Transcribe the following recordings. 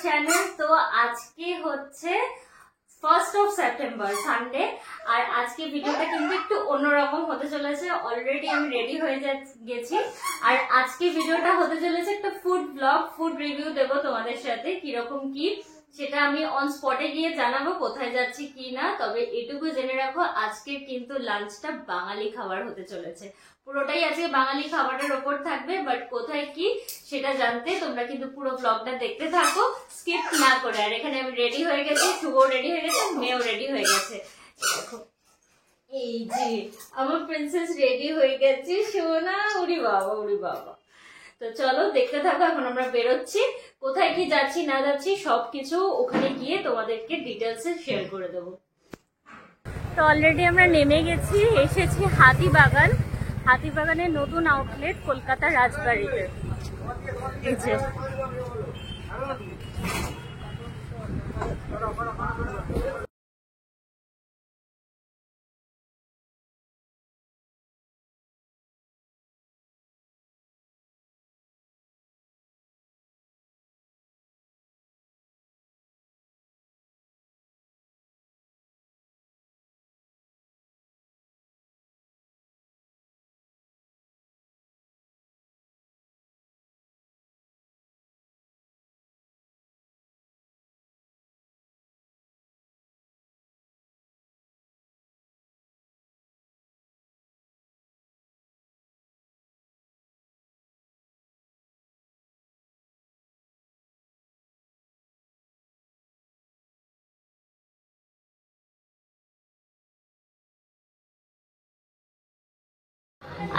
Channel. তো আজকে হচ্ছে 1st of September সানডে, আর আজকে ভিডিওটা কিন্তু একটু অন্যরকম হতে চলেছে। অলরেডি আমি রেডি হয়ে গেছি, আর আজকে ভিডিওটা হতে চলেছে একটা ফুড ব্লগ, ফুড রিভিউ দেবো তোমাদের সাথে কিরকম কি সেটা আমি অন স্পটে গিয়ে জানাবো কোথায় যাচ্ছি কি না। তবে এটুকু জেনে রাখো আজকে কিন্তু লাঞ্চটা বাঙালি খাবার হতে চলেছে, পুরোটাই আজকে বাঙালি খাবারের ওপর থাকবে। বাট কোথায় কি সেটা জানতে তোমরা কিন্তু পুরো ব্লগটা দেখতে থাকো স্কিপ না করে। আর এখানে আমি রেডি হয়ে গেছি, শুভ রেডি হয়ে গেছে, মেয়েও রেডি হয়ে গেছে। দেখো এই যে আমার প্রিন্সেস রেডি হয়ে গেছে, সোনা উড়ি বাবা উড়ি বাবা। তো চলো দেখতে থাকো, এখন আমরা বেরোচ্ছি, কোথায় কি যাচ্ছি না যাচ্ছি সবকিছু ওখানে গিয়ে তোমাদেরকে ডিটেলসে শেয়ার করে দেবো। তো অলরেডি আমরা নেমে গেছি, এসেছি হাতিবাগান। হাতিবাগানের নতুন আউটলেট কলকাতা রাজবাড়িতে। এই যে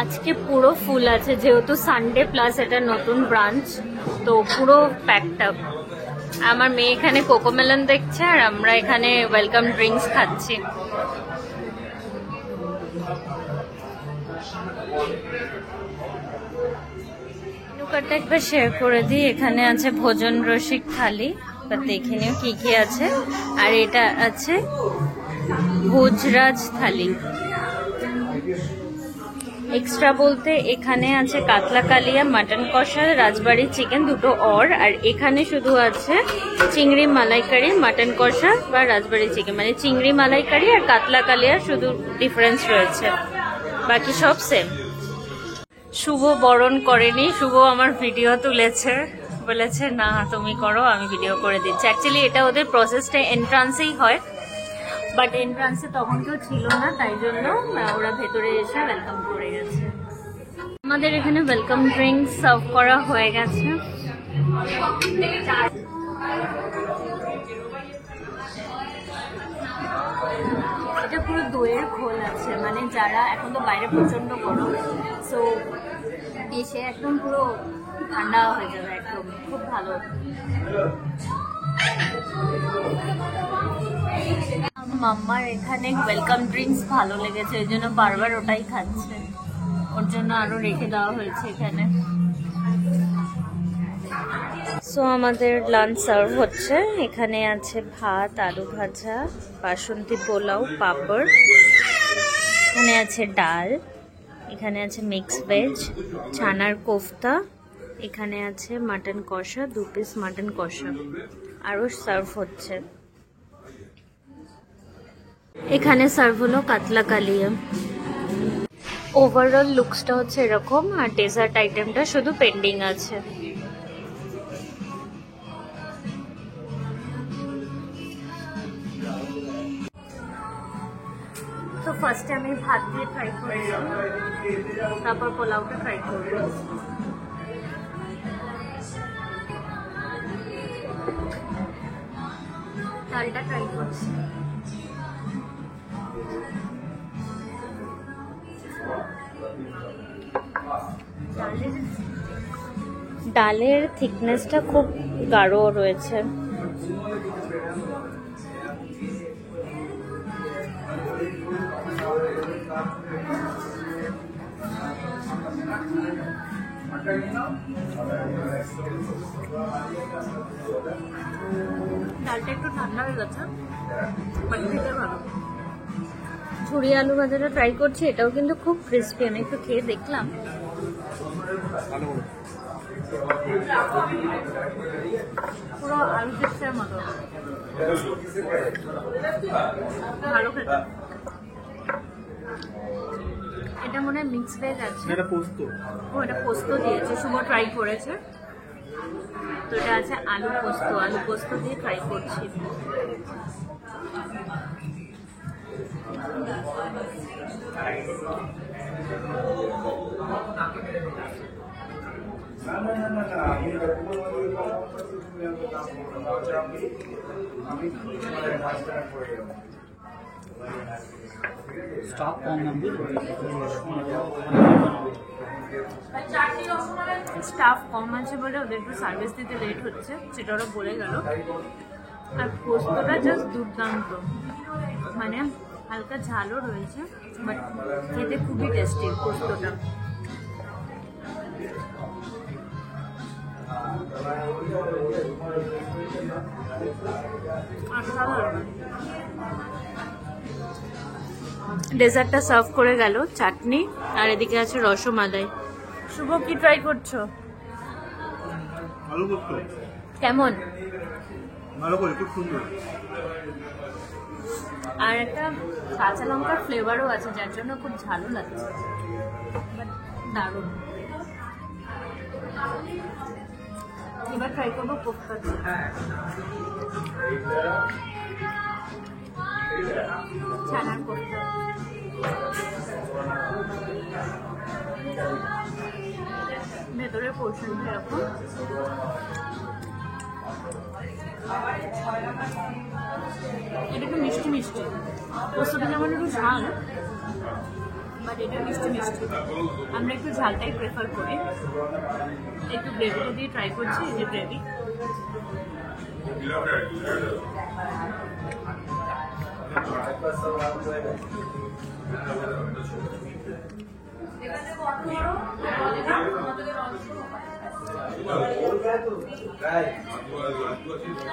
আজকে পুরো ফুল আছে, যেহেতু সানডে প্লাস এটা নতুন ব্রাঞ্চ, তো পুরো প্যাকড আপ। আমার মেয়ে এখানে কোকোমেলন দেখছে, আর আমরা এখানে ওয়েলকাম ড্রিঙ্কস খাচ্ছি। মেনু কার্ডটা একবার শেয়ার করে দিই। এখানে আছে ভোজন রসিক থালি, এবার দেখে নিও কি কি আছে। আর এটা আছে ভোজরাজ থালি। এক্সট্রা বলতে এখানে আছে কাতলা কালিয়া, মাটন কষা, রাজবাড়ি চিকেন দুটো আর এখানে শুধু আছে চিংড়ি মালাইকারি, মাটন কষা বা রাজবাড়ি চিকেন, মানে চিংড়ি মালাইকারি আর কাতলা কালিয়া শুধু ডিফারেন্স রয়েছে, বাকি সব সেম। শুভ বরণ করেনি, শুভ আমার ভিডিও তুলেছে, বলেছে না তুমি করো আমি ভিডিও করে দিচ্ছি। অ্যাকচুয়ালি এটা ওদের প্রসেসটা এন্ট্রান্সেই হয়, বাট এন্ট্রান্সে তখন কেউ ছিল না, তাই জন্য ওরা ভেতরে এসে ওয়েলকাম করে গেছে। আমাদের এখানে ওয়েলকাম ড্রিঙ্কস সার্ভ করা হয়ে গেছে। এটা পুরো দইয়ের ঘোল আছে, মানে যারা এখন তো বাইরে প্রচন্ড গরম, সো এসে একদম পুরো ঠান্ডা হয়ে যাবে, একদম খুব ভালো। মাম্মার এখানে ওয়েলকাম ড্রিঙ্কস ভালো লেগেছে, ওই জন্য বারবার ওটাই খাচ্ছে, ওর জন্য আরো রেখে দেওয়া হয়েছে এখানে। সো আমাদের লাঞ্চ সার্ভ হচ্ছে। এখানে আছে ভাত, আলু ভাজা, বাসন্তী পোলাও, পাঁপড়, এখানে আছে ডাল, এখানে আছে মিক্স ভেজ, ছানার কোফতা, এখানে আছে মাটন কষা, 2 পিস মাটন কষা, আরও সার্ভ হচ্ছে। এখানে সার্ভ হলো কাতলা কালিয়া। ওভারঅল লুকসটা হচ্ছে এরকম, আর ডেজার্ট আইটেমটা শুধু পেন্ডিং আছে। তো ফার্স্টে আমি ভাত দিয়ে ট্রাই করেছি, তারপর পোলাওটা ট্রাই করব। ডালটা ট্রাই করছি। ডালের থিকনেসটা খুব গাঢ় রয়েছে। ডালটা একটু ঠান্ডা হয়ে গেছে, বাট খেতে ভালো। ঝুড়ি আলু ভাজাটা ট্রাই করছি, এটাও কিন্তু খুব ক্রিস্পি, আমি একটু খেয়ে দেখলাম। পুরো আলু চিপসের মতো ভালো খেতে। এটা মনে হয় মিক্স ভেজ আছে। এটা পোস্ত। ও এটা পোস্ত দিয়েছে, শুভ ট্রাই করেছে। তো এটা আছে আলু পোস্ত, আলু পোস্ত দিয়ে ট্রাই করছি। স্টাফ কম নামবে, স্টাফ কম আছে বলে ওদের একটু সার্ভিস দিতে লেট হচ্ছে, সেটা ওরা বলে গেল। আর পোস্তটা জাস্ট দুর্দান্ত, মানে হালকা ঝালও রয়েছে, বাট খেতে খুবই টেস্টি পোস্তটা। ডেজার্টটা সার্ভ করে গেল, চাটনি আর এদিকে আছে রসমালাই। শুভ কি ট্রাই করছো? আলু পোস্ত কেমন? ভালো করে, খুব সুন্দর। আর একটা কাঁচা লঙ্কার ফ্লেভারও আছে, যার জন্য খুব ঝালও লাগছে, বাট দারুণ। এবার ট্রাই করবো কোফতা। ছানার কোফতা ভেতরের পোর্শনটা এরকম, এটা একটু মিষ্টি মিষ্টি। পোস্তটা যেমন একটু ঝাল, বাট এটা মিষ্টি মিষ্টি। আমরা একটু ঝালটাই প্রেফার করি। একটু গ্রেভিটা দিয়ে ট্রাই করছি, এই যে গ্রেভি।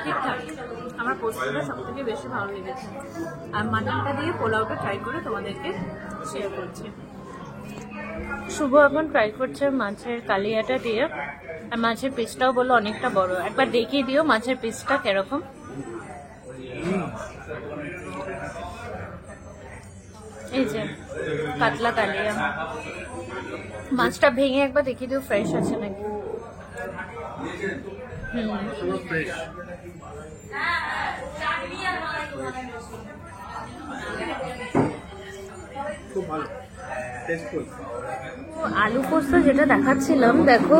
ঠিকঠাক, আমার পোস্তটা সব থেকে বেশি ভালো লেগেছে। আর মাটনটা দিয়ে পোলাওটা ট্রাই করে তোমাদেরকে শেয়ার করছি। শুভ এখন ট্রাই করছে মাছের কালিয়াটা দিয়ে, আর মাছের পিসটাও বললো অনেকটা বড়। একবার দেখিয়ে দিও মাছের পিসটা কিরকম। এই যে পাতলা কালিয়া, মাছটা ভেঙে একবার দেখিয়ে দিও ফ্রেশ আছে নাকি। খুব ভালো, টেস্টফুল। আলু পোস্ত যেটা দেখাচ্ছিলাম, দেখো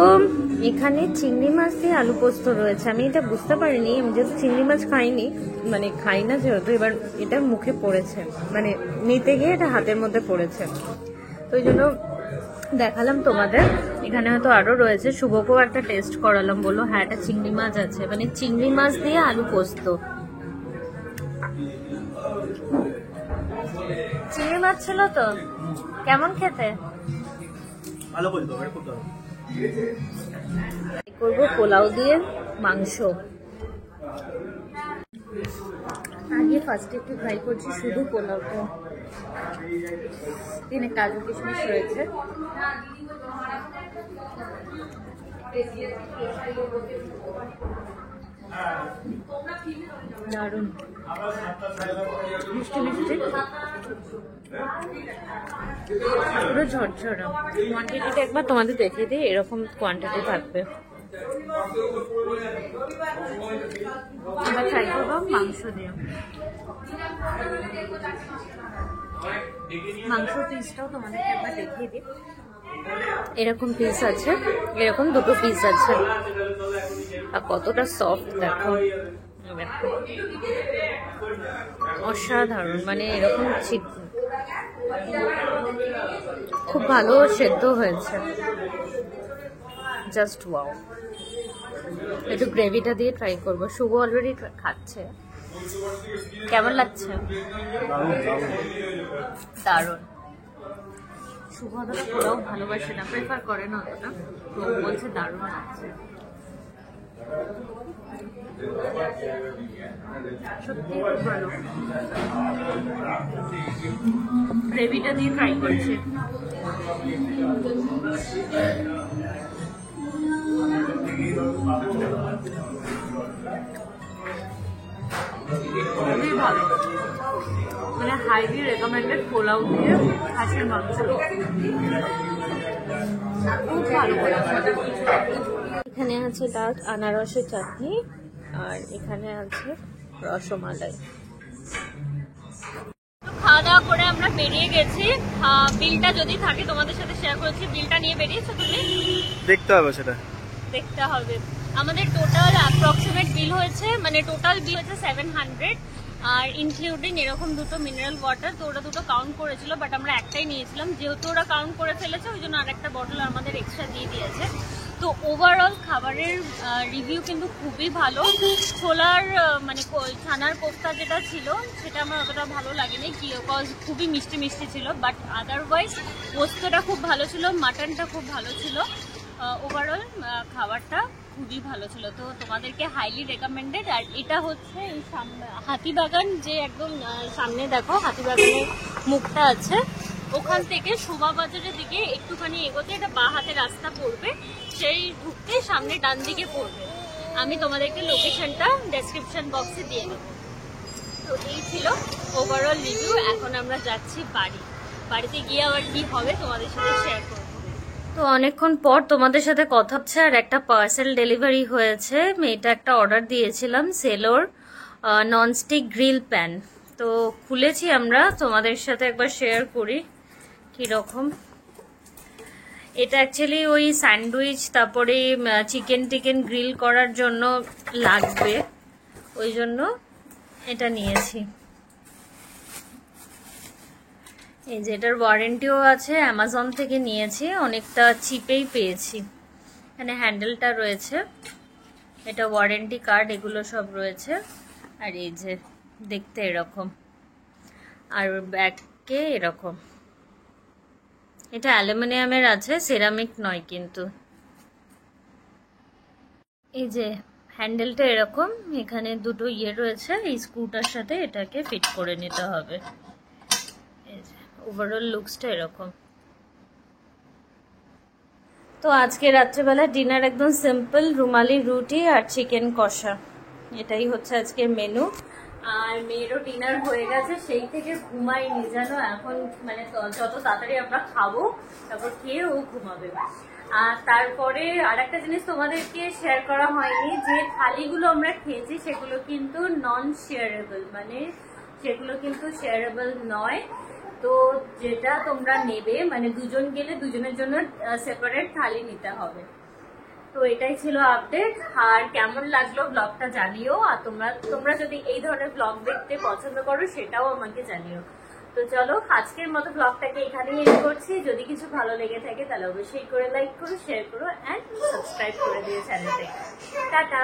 এখানে চিংড়ি মাছ দিয়ে আলু পোস্ত রয়েছে। আমি এটা বুঝতে পারিনি, আমি জাস্ট চিংড়ি মাছ খাইনি, মানে খাই না যেহেতু, এবার এটা মুখে পড়েছে, মানে নিতে গিয়ে এটা হাতের মধ্যে পড়েছে, তো ওই জন্য দেখালাম তোমাদের। এখানে হয়তো আরো রয়েছে, শুভকেও একটা টেস্ট করালাম, বললো হ্যাঁ এটা চিংড়ি মাছ আছে, মানে চিংড়ি মাছ দিয়ে আলু পোস্ত। চিংড়ি মাছ ছিল তো, কেমন খেতে? ভালো করে দাও, খুব দাও। করবো পোলাও দিয়ে মাংস। আগে ফার্স্টে একটু ট্রাই করছি শুধু পোলাওটা, এখানে কাজু কিশমিশ রয়েছে। দারুণ মিষ্টি মিষ্টি, পুরো ঝরঝরা। কোয়ান্টিটিটা একবার তোমাদের দেখিয়ে দিই, এরকম কোয়ান্টিটি থাকবে। এবার ট্রাই করবো মাংস দিয়ে। মাংস পিসটাও তোমাদেরকে একবার দেখিয়ে দিই, এরকম পিস আছে, এরকম দুটো পিস আছে, আর কতটা সফট দেখো, অসাধারণ, মানে এরকম খুব ভালো সেদ্ধ হয়েছে, জাস্ট ওয়াও। একটু গ্রেভিটা দিয়ে ট্রাই করবো। শুভ অলরেডি খাচ্ছে, কেমন লাগছে? দারুণ। শুভ অতটা পোলাও ভালোবাসে না, প্রেফার করে না অতটা, তো বলছে দারুণ লাগছে। সত্যি খুব ভালো। গ্রেভিটা দিয়ে ট্রাই করছি। খুবই ভালো, মানে হাইলি রেকমেন্ডেড পোলাও দিয়ে হাঁসের মাংস, খুব ভালো পোলাও। এখানে আছে ডাল, আনারসের চাটনি, আর এখানে আছে রসমালাই। খাওয়া দাওয়া করে আমরা বেরিয়ে গেছি। বিলটা যদি থাকে তোমাদের সাথে শেয়ার করেছি। বিলটা নিয়ে বেরিয়েছো তুমি? দেখতে হবে সেটা, দেখতে হবে। আমাদের টোটাল অ্যাপ্রক্সিমেট বিল হয়েছে, মানে টোটাল বিল হয়েছে 700, আর ইনক্লুডিং এরকম দুটো মিনারেল ওয়াটার। তো ওরা দুটো কাউন্ট করেছিল, বাট আমরা একটাই নিয়েছিলাম। যেহেতু ওরা কাউন্ট করে ফেলেছে, ওই জন্য আরেকটা বটল আমাদের এক্সট্রা দিয়ে দিয়েছে। তো ওভারঅল খাবারের রিভিউ কিন্তু খুবই ভালো। ছোলার মানে ছানার কোফতা যেটা ছিল সেটা আমার অতটা ভালো লাগেনি, বিকজ খুবই মিষ্টি মিষ্টি ছিল। বাট আদারওয়াইজ পোস্তটা খুব ভালো ছিল, মাটনটা খুব ভালো ছিল। ওভারঅল খাবারটা খুবই ভালো ছিল। তো তোমাদেরকে হাইলি রেকমেন্ডেড। আর এটা হচ্ছে এই হাতিবাগান, যে একদম সামনে দেখো হাতিবাগানের মুখটা আছে, ওখান থেকে শোভাবাজারের দিকে একটুখানি এগোতে এটা বাঁ হাতে রাস্তা পড়বে, সেই ঢুকতে সামনে ডান দিকে পড়বে। আমি তোমাদেরকে লোকেশনটা ডেসক্রিপশন বক্সে দিয়ে দেবো। তো এই ছিল ওভারঅল রিভিউ। এখন আমরা যাচ্ছি বাড়িতে গিয়ে আবার কি হবে তোমাদের সাথে শেয়ার করবো। তো অনেকক্ষণ পর তোমাদের সাথে কথা হচ্ছে, আর একটা পার্সেল ডেলিভারি হয়েছে। এটা একটা অর্ডার দিয়েছিলাম, সেলোর ননস্টিক গ্রিল প্যান। তো খুলেছি আমরা, তোমাদের সাথে একবার শেয়ার করি কিরকম। এটা অ্যাকচুয়ালি ওই স্যান্ডউইচ, তারপরে চিকেন টিকেন গ্রিল করার জন্য লাগবে, ওই জন্য এটা নিয়েছি। এই যে এটার ওয়ারেন্টিও আছে, অ্যামাজন থেকে নিয়েছি, অনেকটা চিপেই পেয়েছি। এখানে হ্যান্ডেলটা রয়েছে, এটা ওয়ারেন্টি কার্ড, এগুলো সব রয়েছে। আর এই যে দেখতে এরকম, আর ব্যাকে এরকম। এটা অ্যালুমিনিয়ামের আছে, সিরামিক নয় কিন্তু। এই যে হ্যান্ডেলটা এরকম, এখানে দুটো ইয়ে রয়েছে, এই স্ক্রুটার সাথে এটাকে ফিট করে নিতে হবে। ওভারঅল লুকসটা এরকম। তো আজকে রাত্রেবেলা ডিনার একদম সিম্পল, রুমালি রুটি আর চিকেন কষা, এটাই হচ্ছে আজকের মেনু। আর মেয়েরও ডিনার হয়ে গেছে, সেই থেকে ঘুমাইনি জানো। এখন মানে যত তাড়াতাড়ি আমরা খাবো তারপর খেয়ে ও ঘুমাবে। আর তারপরে আর একটা জিনিস তোমাদেরকে শেয়ার করা হয়নি, যে থালিগুলো আমরা খেয়েছি সেগুলো কিন্তু নন শেয়ারেবল, মানে সেগুলো কিন্তু শেয়ারেবল নয়। তো যেটা তোমরা নেবে, মানে দুজন গেলে দুজনের জন্য সেপারেট থালি নিতে হবে। তো এটাই ছিল আপডেট। আর কেমন লাগলো ব্লগটা জানিও, আর তোমরা যদি এই ধরনের ব্লগ দেখতে পছন্দ করো সেটাও আমাকে জানিও। তো চলো আজকের মতো ব্লগটাকে এখানেই এন্ড করছি। যদি কিছু ভালো লেগে থাকে তাহলে অবশ্যই করে লাইক করো, শেয়ার করো, অ্যান্ড সাবস্ক্রাইব করে দিও চ্যানেলটাকে। টাটা।